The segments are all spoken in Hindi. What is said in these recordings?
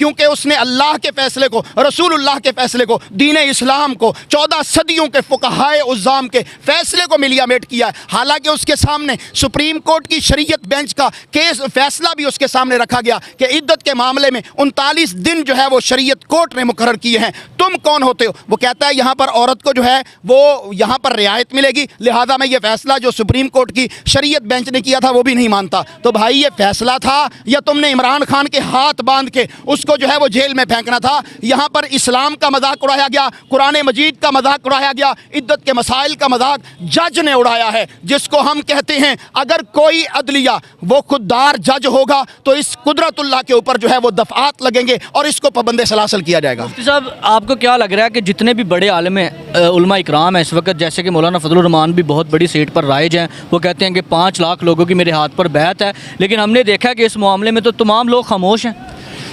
क्योंकि उसने अल्लाह के फ़ैसले को, रसूलुल्लाह के फ़ैसले को, दीन इस्लाम को, 14 सदियों के फ़ुक़हाए उज़्ज़ाम के फ़ैसले को मिलियामेट किया है। हालांकि उसके सामने सुप्रीम कोर्ट की शरीयत बेंच का केस फ़ैसला भी उसके सामने रखा गया कि इद्दत के मामले में 39 दिन जो है वो शरीयत कोर्ट ने मुकर्रर किए हैं। तुम कौन होते हो? वो कहता है यहाँ पर औरत को जो है वो यहाँ पर रियायत मिलेगी, लिहाजा मैं ये फ़ैसला जो सुप्रीम कोर्ट की शरीयत बेंच ने किया था वो भी नहीं मानता। तो भाई ये फ़ैसला था या तुमने इमरान खान के हाथ बांध के उसको जो है वो जेल में फेंकना था? यहाँ पर इस्लाम का मजाक उड़ाया गया, कुरान मजीद का मजाक उड़ाया गया, इद्दत के मसाइल का मजाक जज ने उड़ाया है, जिसको हम कहते हैं अगर कोई अदलिया वो खुददार जज होगा तो इस कुदरतुल्लाह के ऊपर जो है वो दफ़ात लगेंगे और इसको पाबंद सलासल किया जाएगा। मुफ्ती साहब, आपको क्या लग रहा है कि जितने भी बड़े आलिम उलमा इकराम हैं इस वक्त, जैसे कि मौलाना फजलुर रहमान भी बहुत बड़ी सीट पर राइज हैं, वो कहते हैं कि 5 लाख लोगों की मेरे हाथ पर बैत है, लेकिन हमने देखा कि इस मामले में तो तमाम लोग खामोश हैं।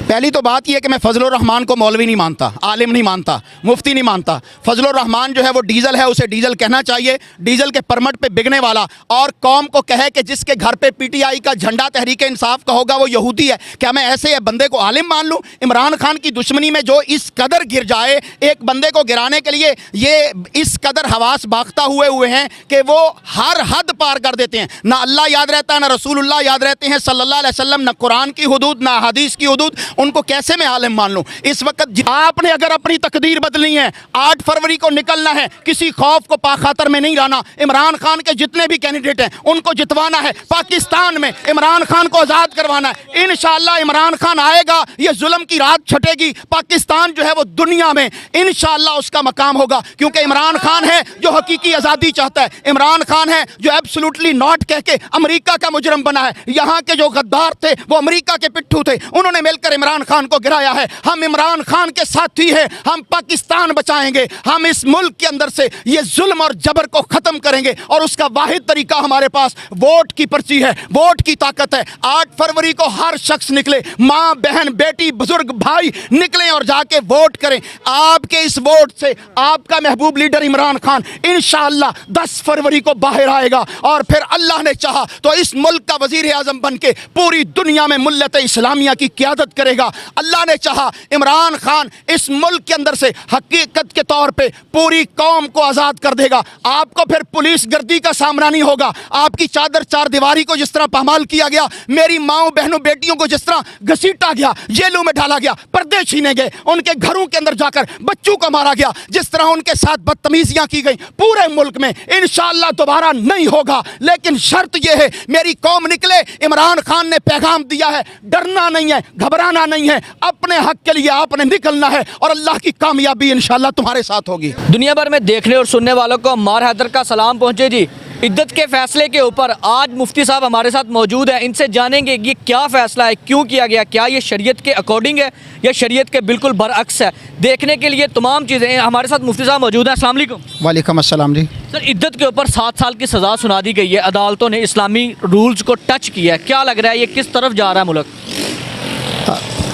पहली तो बात यह कि मैं फजलुर रहमान को मौलवी नहीं मानता, आलिम नहीं मानता, मुफ्ती नहीं मानता। फजलुर रहमान जो है वो डीजल है, उसे डीजल कहना चाहिए, डीजल के परमट पे बिकने वाला, और कौम को कहे कि जिसके घर पे पीटीआई का झंडा तहरीक इंसाफ का होगा वो यहूदी है। क्या मैं ऐसे बंदे को आलिम मान लूँ? इमरान खान की दुश्मनी में जो इस कदर गिर जाए, एक बंदे को गिराने के लिए ये इस कदर हवास बाख्ता हुए हैं कि वो हर हद पार कर देते हैं। ना अल्लाह याद रहता है, ना रसूलुल्लाह याद रहते हैं सल्लल्लाहु अलैहि वसल्लम, ना कुरान की हुदूद, ना हदीस की हुदूद। उनको कैसे मैं आलिम मान लूं? इस वक्त आपने अगर अपनी तकदीर बदलनी है, 8 फरवरी को निकलना है, किसी खौफ को पाखातर में नहीं रहना। इमरान खान के जितने भी कैंडिडेट हैं उनको जितवाना है, पाकिस्तान में इमरान खान को आज़ाद करवाना है। इंशाअल्लाह इमरान खान आएगा, ये जुल्म की रात छटेगी, पाकिस्तान जो है वो दुनिया में इंशाअल्लाह उसका मकाम होगा, क्योंकि इमरान खान है जो हकीकी आज़ादी चाहता है। इमरान खान है जो एब्सोल्युटली नॉट कह के अमेरिका का मुजरम बना है। यहाँ के जो गद्दार थे वो अमेरिका के पिट्ठू थे, उन्होंने मिलकर इमरान खान को गिराया है। हम इमरान खान के साथी हैं, हम पाकिस्तान बचाएंगे, हम इस मुल्क के अंदर से ये जुल्म और जबर को खत्म करेंगे, और उसका वाहिद तरीका हमारे पास वोट की पर्ची है, वोट की ताकत है। 8 फरवरी को हर शख्स निकले, माँ बहन बेटी बुजुर्ग भाई निकलें और जाके वोट करें। आपके इस वोट से आपका महबूब लीडर इमरान खान इंशाअल्लाह 10 फरवरी को बाहर आएगा, और फिर अल्लाह ने चाहा तो इस मुल्क का वजीर आजम बन के पूरी दुनिया में मिल्लत इस्लामिया की क़यादत करेगा। अल्लाह ने चाहा इमरान खान इस मुल्क के अंदर से हकीकत के तौर पे पूरी कौम को आज़ाद कर देगा। आपको फिर पुलिस गर्दी का सामना नहीं होगा। आपकी चादर चार दीवारी को जिस तरह पामाल किया गया, मेरी माओ बहनों बेटियों को जिस तरह घसीटा गया, जेलों में डाला गया, पर्दे छीने गए, उनके घरों के अंदर जाकर बच्चों को मारा गया, जिस तरह उनके साथ बदतमीजियां की गई, पूरे मुल्क में इंशाअल्लाह दोबारा नहीं होगा। लेकिन शर्त यह है मेरी कौम निकले। इमरान खान ने पैगाम दिया है, डरना नहीं है, घबराना नहीं है, अपने हक के लिए आपने निकलना है, और अल्लाह की कामयाबी इंशाअल्लाह तुम्हारे साथ होगी। दुनिया भर में देखने और सुनने वालों को अम्मार हैदर का सलाम पहुँचे जी। इद्दत के फैसले के ऊपर आज मुफ्ती साहब हमारे साथ मौजूद हैं, इनसे जानेंगे ये क्या फ़ैसला है, क्यों किया गया, क्या ये शरीयत के अकॉर्डिंग है या शरीयत के बिल्कुल बरअक्स है। देखने के लिए तमाम चीज़ें हमारे साथ मुफ्ती साहब मौजूद हैं। अस्सलाम वालेकुम। वालेकुम अस्सलाम जी। सर, इद्दत के ऊपर 7 साल की सज़ा सुना दी गई है, अदालतों ने इस्लामी रूल्स को टच किया है, क्या लग रहा है ये किस तरफ जा रहा है मुल्क?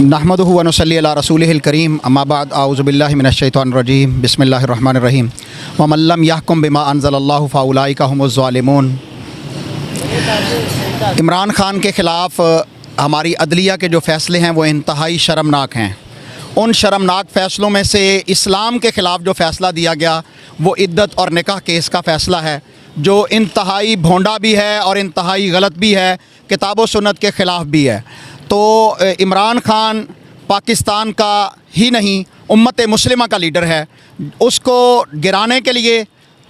नहमदुहु व नुसल्ली अला रसूलिहिल करीम, अम्मा बाद, आऊज़ु बिल्लाहि मिनश शैतानिर रजीम, बिस्मिल्लाहिर रहमानिर रहीम, व मन लम यहकुम बिमा अंज़लल्लाहु फ़उलाइका हुमुज़ ज़ालिमून। इमरान खान के ख़िलाफ़ हमारी अदलिया के जो फ़ैसले हैं वो इंतहाई शर्मनाक हैं। उन शर्मनाक फ़ैसलों में से इस्लाम के ख़िलाफ़ जो फ़ैसला दिया गया वो इद्दत और निकाह केस का फ़ैसला है, जो इंतहाई भोंडा भी है और इंतहाई गलत भी है, किताब व सुन्नत के ख़िलाफ़ भी है। तो इमरान खान पाकिस्तान का ही नहीं उम्मत मुस्लिमा का लीडर है, उसको गिराने के लिए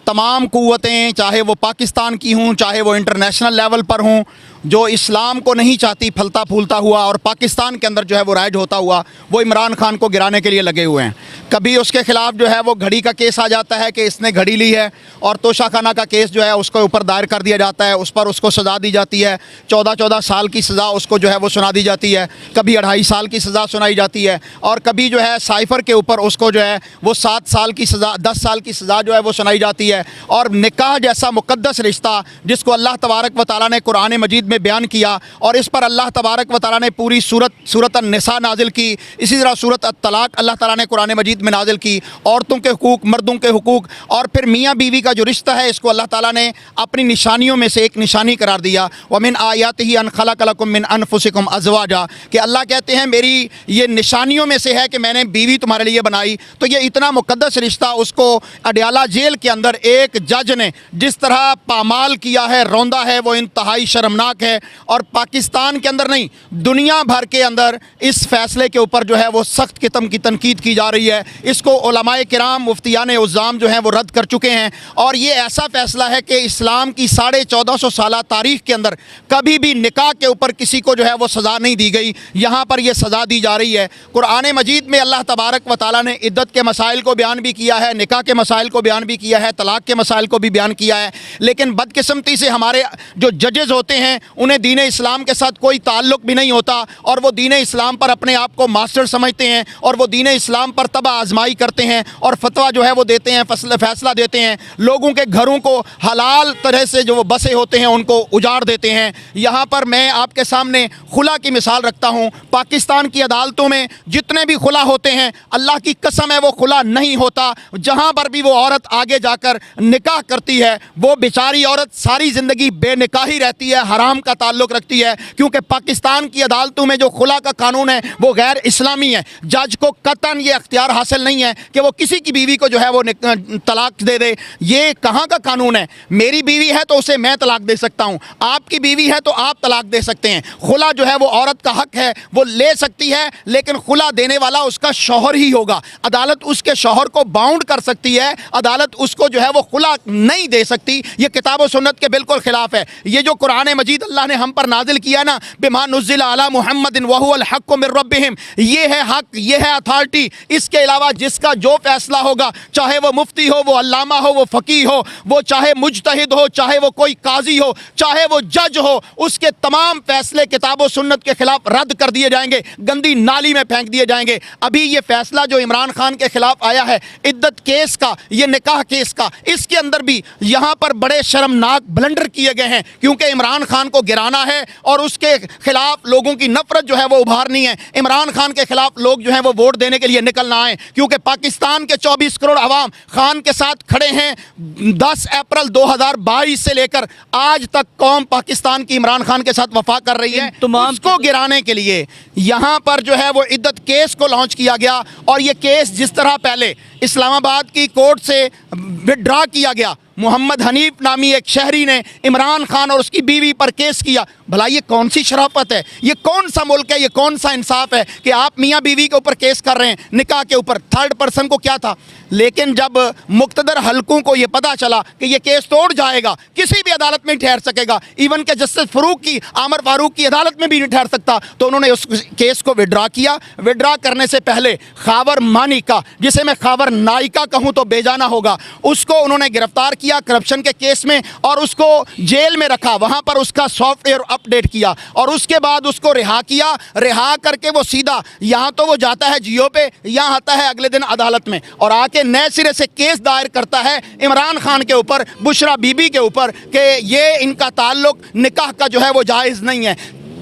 तमाम क़ुव्वतें, चाहे वो पाकिस्तान की हों, चाहे वो इंटरनेशनल लेवल पर हों, जो इस्लाम को नहीं चाहती फलता फूलता हुआ और पाकिस्तान के अंदर जो है वो राइज होता हुआ, वो इमरान खान को गिराने के लिए लगे हुए हैं। कभी उसके ख़िलाफ़ जो है वो घड़ी का केस आ जाता है कि इसने घड़ी ली है, और तोशाखाना का केस जो है उसके ऊपर दायर कर दिया जाता है, उस पर उसको सज़ा दी जाती है, 14-14 साल की सज़ा उसको जो है वो सुना दी जाती है, कभी 2.5 साल की सज़ा सुनाई जाती है, और कभी जो है साइफ़र के ऊपर उसको जो है वो 7 साल की सज़ा, 10 साल की सज़ा जो है वो सुनाई जाती है। और निकाह जैसा मुक़द्दस रिश्ता जिसको अल्लाह तबारक व तआला ने कुरान मजीद में बयान किया और इस पर अल्लाह तबारक व तआला ने पूरी सूरत अन-निसा नाजिल की। इसी तरह सूरत अत-तलाक अल्लाह ताला ने कुरान मजीद में नाजिल की। औरतों के हुकूक, मर्दों के हुकूक और फिर मियाँ बीवी का जो रिश्ता है इसको अल्लाह ताला ने अपनी निशानियों में से एक निशानी करार दिया। व मिन आयातिही अन खलक़ लकुम मिन अनफुसिकुम अज़वाजा, कि अल्लाह कहते हैं मेरी ये निशानियों में से है कि मैंने बीवी तुम्हारे लिए बनाई। तो ये इतना मुक़द्दस रिश्ता, उसको अडयाला जेल के अंदर एक जज ने जिस तरह पामाल किया है, रौंदा है, वो इंतहाई शर्मनाक है। और पाकिस्तान के अंदर नहीं, दुनिया भर के अंदर इस फैसले के ऊपर जो है वो सख्त किस्म की तनकीद की जा रही है। इसको उलमाए किराम, मुफ्तियान उज़्ज़ाम जो हैं वो रद्द कर चुके हैं। और ये ऐसा फ़ैसला है कि इस्लाम की 1450 साल तारीख़ के अंदर कभी भी निकाह के ऊपर किसी को जो है वो सज़ा नहीं दी गई, यहाँ पर यह सज़ा दी जा रही है। कुरान मजीद में अल्लाह तबारक व तआला ने इद्दत के मसाइल को बयान भी किया है, निकाह के मसाइल को बयान भी किया है, तलाक़ के मसाइल को भी बयान किया है। लेकिन बदकिस्मती से हमारे जो जजेज़ होते हैं उन्हें दीन इस्लाम के साथ कोई ताल्लुक़ भी नहीं होता और वो दीन इस्लाम पर अपने आप को मास्टर समझते हैं और वो दीन इस्लाम पर तबा आजमाई करते हैं और फतवा जो है वो देते हैं, फैसला देते हैं। लोगों के घरों को हलाल तरह से जो वो बसे होते हैं उनको उजाड़ देते हैं। यहाँ पर मैं आपके सामने खुला की मिसाल रखता हूँ। पाकिस्तान की अदालतों में जितने भी खुला होते हैं, अल्लाह की कसम है वो खुला नहीं होता। जहाँ पर भी वो औरत आगे जाकर निकाह करती है वो बेचारी औरत सारी ज़िंदगी बेनिकाही रहती है, हराम का ताल्लुक़ रखती है, क्योंकि पाकिस्तान की अदालतों में जो खुला का कानून है वो गैर इस्लामी है। जज को कतन ये अख्तियार हासिल नहीं है कि वो किसी की बीवी को जो है वो तलाक दे दे। ये कहाँ का कानून है? मेरी बीवी है तो उसे मैं तलाक दे सकता हूँ, आपकी बीवी है तो आप तलाक दे सकते हैं। खुला जो है वो औरत का हक है, वो ले सकती है, लेकिन खुला देने वाला उसका शौहर ही होगा। अदालत उसके शौहर को बाउंड कर सकती है, अदालत उसको जो है वो खुला नहीं दे सकती। ये किताब और सुन्नत के बिल्कुल खिलाफ है। ये जो कुरान मजीद अल्लाह ने हम पर नाजिल किया ना, बिमा नुज़्ज़िला अला मुहम्मदिन व हुवल हक़्क़ु मिर रब्बिहिम, ये है हक, ये है अथॉरिटी। इसके अलावा जिसका जो फैसला होगा, चाहे वो मुफ्ती हो, वो अल्लामा हो, वो फ़कीह हो, वो चाहे मुज्तहिद हो, चाहे वो कोई काजी हो, चाहे वो जज हो, उसके तमाम फैसले किताब और सुन्नत के खिलाफ रद्द कर दिए जाएंगे, गंदी नाली में फेंक दिए जाएंगे। अभी ये फैसला जो इमरान खान के खिलाफ आया है, इद्दत केस का, ये निकाह केस का, इसके अंदर भी यहाँ पर बड़े शर्मनाक ब्लंडर किए गए हैं, क्योंकि इमरान खान को गिराना है और उसके खिलाफ लोगों की नफरत जो है वो उभारनी है। इमरान खान के खिलाफ लोग जो है वो वोट देने के लिए निकलना आए, क्योंकि पाकिस्तान के 24 करोड़ अवाम खान के साथ खड़े हैं। 10 अप्रैल 2022 से लेकर आज तक कौम पाकिस्तान की इमरान खान के साथ वफा कर रही है। उसको गिराने के लिए यहाँ पर जो है वो इद्दत केस को लॉन्च किया गया। और ये केस जिस तरह पहले इस्लामाबाद की कोर्ट से विड्रॉ किया गया, मोहम्मद हनीफ नामी एक शहरी ने इमरान खान और उसकी बीवी पर केस किया। भला ये कौन सी शराफत है? ये कौन सा मुल्क है? ये कौन सा इंसाफ है कि आप मियाँ बीवी के ऊपर केस कर रहे हैं, निकाह के ऊपर? थर्ड पर्सन को क्या था? लेकिन जब मुक्तदर हलकों को ये पता चला कि ये केस तोड़ जाएगा, किसी भी अदालत में ठहर सकेगा, इवन के जस्टिस फ़ारूक की, आमर फारूक की अदालत में भी नहीं ठहर सकता, तो उन्होंने उस केस को विड्रॉ किया। विड्रॉ करने से पहले खावर मानिका, जिसे मैं खावर नायिका कहूँ तो बेजाना होगा, उसको उन्होंने गिरफ्तार किया करप्शन के केस में और उसको जेल में रखा, वहाँ पर उसका सॉफ्टवेयर अपडेट किया और उसके बाद उसको रिहा किया। रिहा करके वो सीधा यहाँ तो वो जाता है जियो पे, यहाँ आता है अगले दिन अदालत में और आके नए सिरे से केस दायर करता है इमरान खान के ऊपर, बुशरा बीबी के ऊपर, कि ये इनका ताल्लुक निकाह का जो है वो जायज़ नहीं है।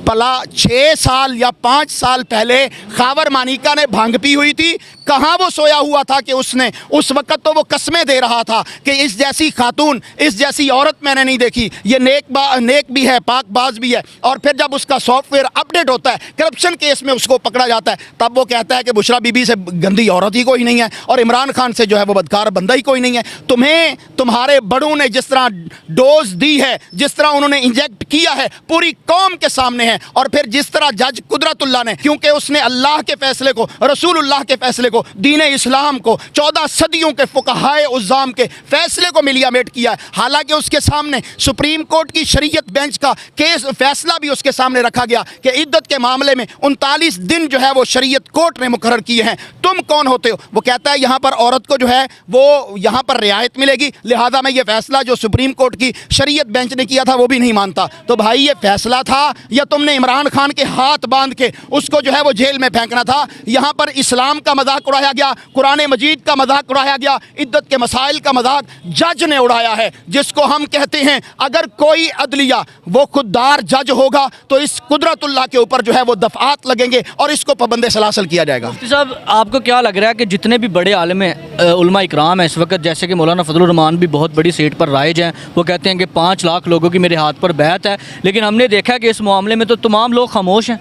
भला 6 साल या 5 साल पहले खावर मानिका ने भांग पी हुई थी, कहाँ वो सोया हुआ था कि उसने उस वक्त तो वो कस्में दे रहा था कि इस जैसी खातून, इस जैसी औरत मैंने नहीं देखी, ये नेक भी है, पाकबाज भी है। और फिर जब उसका सॉफ्टवेयर अपडेट होता है, करप्शन केस में उसको पकड़ा जाता है, तब वो कहता है कि बुशरा बीबी से गंदी औरत ही कोई नहीं है और इमरान खान से जो है वो बदकार बंदा ही कोई नहीं है। तुम्हें तुम्हारे बड़ों ने जिस तरह डोज दी है, जिस तरह उन्होंने इंजेक्ट किया है, पूरी कौम के सामने है। और फिर जिस तरह जज कुदरतुल्लाह ने, क्योंकि उसने अल्लाह के फैसले को, रसूलुल्लाह के फैसले को, दीन इस्लाम को, 14 सदियों के फुकहाए उज़्ज़ाम के फैसले को मिलियामेट किया है। हालांकि उसके सामने सुप्रीम कोर्ट की शरीयत बेंच का केस फैसला भी उसके सामने रखा गया कि इद्दत के मामले में 39 दिन जो है वो शरीयत कोर्ट ने मुकर्रर किए हैं। तुम कौन होते हो? वो कहता है यहाँ पर औरत को जो है वो यहाँ पर रियायत मिलेगी, लिहाजा मैं ये फैसला जो सुप्रीम कोर्ट की शरीयत बेंच ने किया था वो भी नहीं मानता। तो भाई ये फैसला था या तुमने तुमने इमरान खान के हाथ बांध के उसको जो है वो जेल में फेंकना था। यहाँ पर इस्लाम का मजाक उड़ाया गया, कुरान मजीद का मजाक उड़ाया गया, इद्दत के मसाइल का मजाक जज ने उड़ाया है, जिसको हम कहते हैं अगर कोई अदलिया वो खुददार जज होगा तो इस कुदरतुल्लाह के ऊपर जो है वो दफात लगेंगे और इसको पाबंद सलासल किया जाएगा। मुफ्ती साहब, आपको क्या लग रहा है कि जितने भी बड़े आलिम उलमा इकराम हैं इस वक्त, जैसे कि मौलाना फजलुर रहमान भी बहुत बड़ी सीट पर राइज हैं, वो कहते हैं कि 5 लाख लोगों की मेरे हाथ पर बैत है, लेकिन हमने देखा है कि इस मामले में तो तमाम लोग खामोश हैं।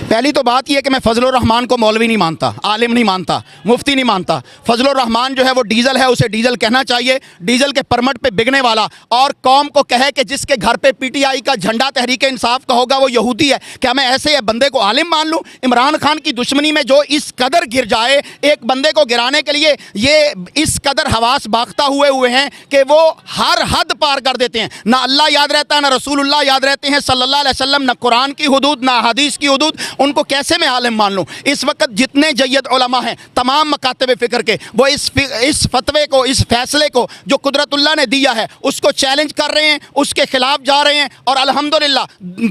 पहली तो बात यह है कि मैं फजलुर रहमान को मौलवी नहीं मानता, आलिम नहीं मानता, मुफ्ती नहीं मानता। फजलुर रहमान जो है वो डीजल है, उसे डीजल कहना चाहिए। डीजल के परमट पे बिकने वाला और कौम को कहे कि जिसके घर पे पीटीआई का झंडा तहरीक इंसाफ का होगा वो यहूदी है। क्या मैं ऐसे बंदे को आलिम मान लूँ? इमरान खान की दुश्मनी में जो इस कदर गिर जाए, एक बंदे को गिराने के लिए ये इस कदर हवास बाख्ता हुए हैं कि वो हर हद पार कर देते हैं। ना अल्लाह याद रहता है, ना रसूलुल्लाह याद रहते हैं सल्लल्लाहु अलैहि वसल्लम, ना कुरान की हुदूद, ना हदीस की हुदूद। उनको कैसे मैं आलिम मान लूँ? इस वक्त जितने जय्यद उलमा हैं तमाम मकातब फ़िक्र के, वो इस फतवे को, इस फैसले को जो कुदरतुल्लाह ने दिया है उसको चैलेंज कर रहे हैं, उसके खिलाफ जा रहे हैं। और अल्हम्दुलिल्लाह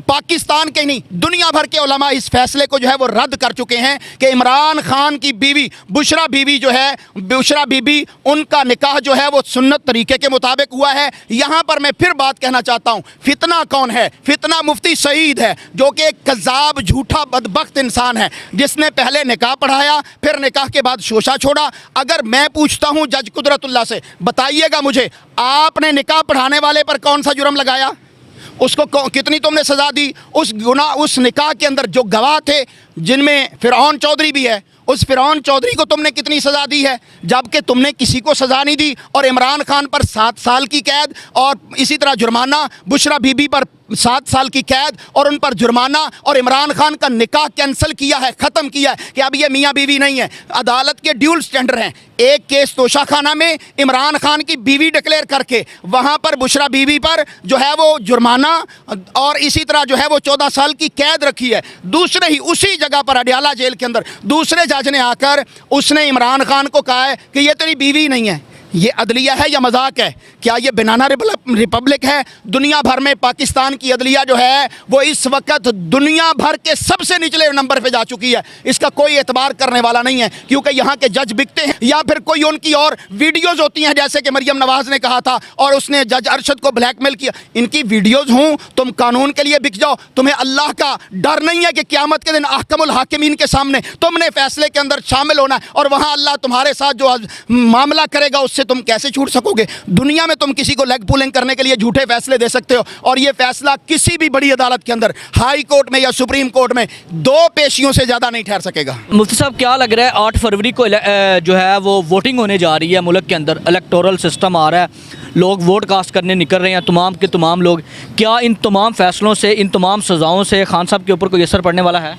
पाकिस्तान के नहीं दुनिया भर के उलमा इस फैसले को जो है वो रद्द कर चुके हैं कि इमरान खान की बीवी बुशरा बीवी जो है, बुशरा बीबी, उनका निकाह जो है वो सुन्नत तरीके के मुताबिक हुआ है। यहाँ पर मैं फिर बात कहना चाहता हूँ, फितना कौन है? फितना मुफ्ती सईद है, जो कि एक कज़ाब, झूठा, बदबख्त इंसान है, जिसने पहले निकाह पढ़ाया, फिर निकाह के बाद शोशा छोड़ा। अगर मैं पूछता हूँ जज कुदरतुल्लाह से, बताइएगा मुझे, आपने निकाह पढ़ाने वाले पर कौन सा जुर्म लगाया? उसको कितनी तुमने सज़ा दी? उस निकाह के अंदर जो गवाह थे, जिनमें फ़िरौन चौधरी भी है, उस फ़िरौन चौधरी को तुमने कितनी सज़ा दी है? जबकि तुमने किसी को सज़ा नहीं दी। और इमरान खान पर 7 साल की कैद और इसी तरह जुर्माना, बुशरा बीबी पर 7 साल की कैद और उन पर जुर्माना, और इमरान खान का निकाह कैंसिल किया है, ख़त्म किया है कि अब ये मियाँ बीवी नहीं है। अदालत के ड्यूल स्टैंडर्ड हैं। एक केस तोशाखाना में इमरान खान की बीवी डिक्लेयर करके वहाँ पर बुशरा बीवी पर जो है वो जुर्माना और इसी तरह जो है वो 14 साल की कैद रखी है। दूसरे ही उसी जगह पर अडयाला जेल के अंदर दूसरे जज ने आकर उसने इमरान खान को कहा है कि ये तेरी बीवी नहीं है। ये अदलिया है या मजाक है? क्या ये बनाना रिपब्लिक है? दुनिया भर में पाकिस्तान की अदलिया जो है वो इस वक्त दुनिया भर के सबसे निचले नंबर पे जा चुकी है। इसका कोई एतबार करने वाला नहीं है, क्योंकि यहाँ के जज बिकते हैं या फिर कोई उनकी और वीडियोज़ होती हैं, जैसे कि मरियम नवाज़ ने कहा था और उसने जज अरशद को ब्लैकमेल किया। इनकी वीडियोज़ हों, तुम कानून के लिए बिक जाओ। तुम्हें अल्लाह का डर नहीं है कि क़यामत के दिन अहकमुल हाकिमीन के सामने तुमने फैसले के अंदर शामिल होना है और वहाँ अल्लाह तुम्हारे साथ जो मामला करेगा उससे तुम कैसे छूट सकोगे? दुनिया में तुम किसी को लेग पुलिंग करने के लिए झूठे फैसले दे सकते हो, और ये फैसला किसी भी बड़ी अदालत के अंदर, हाई कोर्ट में या सुप्रीम कोर्ट में, 2 पेशियों से ज़्यादा नहीं ठहर सकेगा। मुफ्ती साहब, क्या लग रहा है 8 फरवरी को जो है वो वोटिंग होने जा रही है मुल्क के अंदर, इलेक्टोरल सिस्टम आ रहा है, लोग वोट कास्ट करने निकल रहे हैं, तमाम के तमाम लोग। क्या इन तमाम फैसलों से, इन तमाम सज़ाओं से खान साहब के ऊपर कोई असर पड़ने वाला है?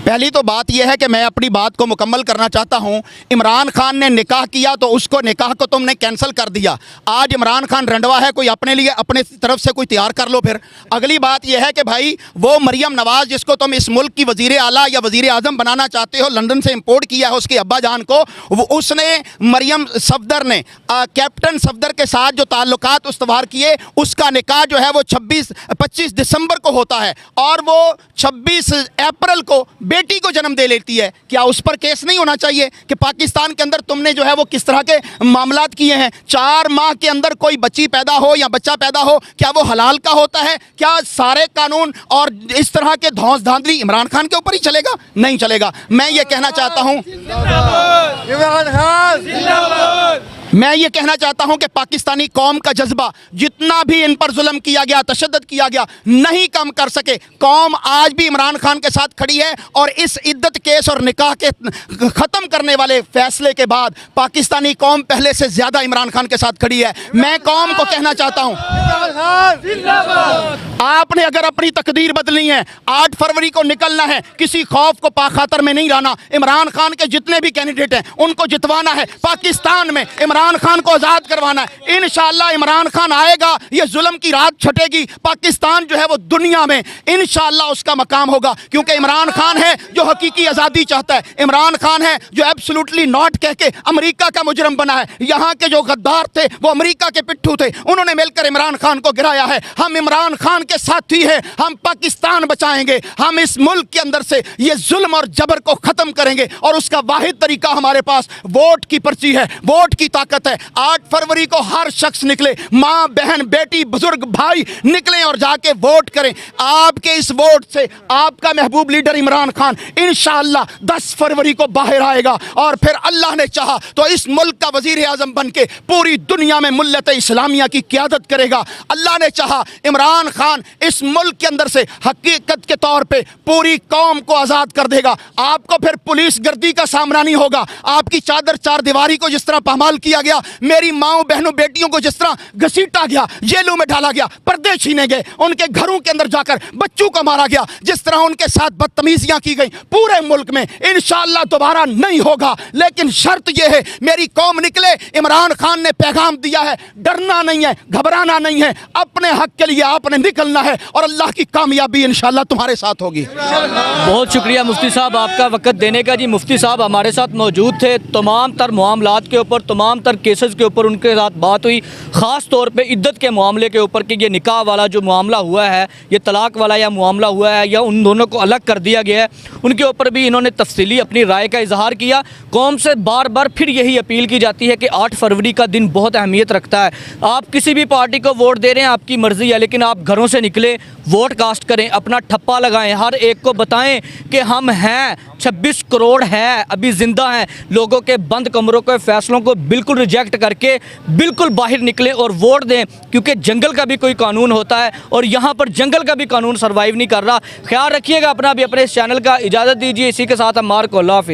पहली तो बात यह है कि मैं अपनी बात को मुकम्मल करना चाहता हूं। इमरान खान ने निकाह किया तो उसको, निकाह को तुमने कैंसिल कर दिया। आज इमरान खान रंडवा है, कोई अपने लिए अपने तरफ से कोई तैयार कर लो। फिर अगली बात यह है कि भाई वो मरियम नवाज़ जिसको तुम इस मुल्क की वज़ीर आला या वज़ीर आज़म बनाना चाहते हो, लंदन से इम्पोर्ट किया है उसके अब्बा जान को, उसने मरियम सफदर ने कैप्टन सफदर के साथ जो ताल्लुकात उस्तवार किए, उसका निकाह जो है वो 25 दिसंबर को होता है और वो 26 अप्रैल को बेटी को जन्म दे लेती है। क्या उस पर केस नहीं होना चाहिए कि पाकिस्तान के अंदर तुमने जो है वो किस तरह के मामलात किए हैं? 4 माह के अंदर कोई बच्ची पैदा हो या बच्चा पैदा हो, क्या वो हलाल का होता है? क्या सारे कानून और इस तरह के धौंस धांधली इमरान खान के ऊपर ही चलेगा? नहीं चलेगा। मैं ये कहना चाहता हूँ, मैं ये कहना चाहता हूं कि पाकिस्तानी कौम का जज्बा जितना भी इन पर जुल्म किया गया, तशद्दुद किया गया, नहीं कम कर सके। कौम आज भी इमरान खान के साथ खड़ी है और इस इद्दत केस और निकाह के ख़त्म करने वाले फैसले के बाद पाकिस्तानी कौम पहले से ज़्यादा इमरान खान के साथ खड़ी है। मैं कौम को कहना चाहता हूं, आपने अगर अपनी तकदीर बदलनी है, 8 फरवरी को निकलना है, किसी खौफ को पाखातर में नहीं लाना। इमरान खान के जितने भी कैंडिडेट हैं उनको जितवाना है। पाकिस्तान में इमरान इमरान खान को आज़ाद करवाना है। इंशाअल्लाह इमरान खान आएगा, ये जुल्म की रात छटेगी, पाकिस्तान जो है वो दुनिया में इंशाअल्लाह उसका मकाम होगा, क्योंकि इमरान खान है जो हकीकी आज़ादी चाहता है। इमरान खान है जो एब्सोल्युटली नॉट कह के अमेरिका का मुजरम बना है। यहाँ के जो गद्दार थे वो अमेरिका के पिट्ठू थे, उन्होंने मिलकर इमरान खान को गिराया है। हम इमरान खान के साथी हैं, हम पाकिस्तान बचाएंगे, हम इस मुल्क के अंदर से ये जुल्म और जबर को खत्म करेंगे, और उसका वाहिद तरीका हमारे पास वोट की पर्ची है, वोट की ताकत है। 8 फरवरी को हर शख्स निकले, माँ बहन बेटी बुजुर्ग भाई निकलें और जाके वोट करें। आपके इस वोट से आपका महबूब लीडर इमरान खान इंशाअल्लाह 10 फरवरी को बाहर आएगा, और फिर अल्लाह ने चाहा तो इस मुल्क का वजीर आजम बन के पूरी दुनिया में मिल्लत इस्लामिया की क़यादत करेगा। अल्लाह ने चाहा इमरान खान इस मुल्क के अंदर से हकीकत के तौर पे पूरी कौम को आज़ाद कर देगा। आपको फिर पुलिस गर्दी का सामना नहीं होगा। आपकी चादर चार दीवारी को जिस तरह पामाल किया गया, मेरी माओ बहनों बेटियों को जिस तरह घसीटा गया, जेलों में डाला गया, पर्दे छीने गए, उनके घरों के अंदर जाकर बच्चों को मारा गया, जिस तरह उनके साथ बदतमीजियां की गई, पूरे मुल्क में इंशाअल्लाह दोबारा नहीं होगा। लेकिन शर्त यह है, मेरी कौम निकले। इमरान खान ने पैगाम दिया है, डरना नहीं है, घबराना नहीं है, अपने हक के लिए आपने निकलना है, और अल्लाह की कामयाबी इंशाअल्लाह तुम्हारे साथ होगी। बहुत शुक्रिया मुफ्ती साहब आपका वक्त देने का जी। मुफ्ती साहब हमारे साथ मौजूद थे, तमाम तर मामलात के ऊपर, तमाम तर केसेस के ऊपर उनके साथ बात हुई, ख़ास तौर पे इद्दत के मामले के ऊपर कि ये निकाह वाला जो मामला हुआ है, ये तलाक वाला या मामला हुआ है, या उन दोनों को अलग कर दिया गया है, उनके ऊपर भी इन्होंने तफसीली अपनी राय का इजहार किया। कौम से बार बार फिर यही अपील की जाती है कि 8 फरवरी का दिन बहुत अहमियत रखता है। आप किसी भी पार्टी को वोट दे रहे हैं, आपकी मर्ज़ी है, लेकिन आप घरों से निकले, वोट कास्ट करें, अपना ठप्पा लगाएं, हर एक को बताएं कि हम हैं, 26 करोड़ है अभी ज़िंदा हैं। लोगों के बंद कमरों के फैसलों को बिल्कुल रिजेक्ट करके बिल्कुल बाहर निकलें और वोट दें, क्योंकि जंगल का भी कोई कानून होता है और यहाँ पर जंगल का भी कानून सर्वाइव नहीं कर रहा। ख्याल रखिएगा अपना भी, अपने इस चैनल का। इजाज़त दीजिए, इसी के साथ हम मार्क, अल्लाह हाफिज़।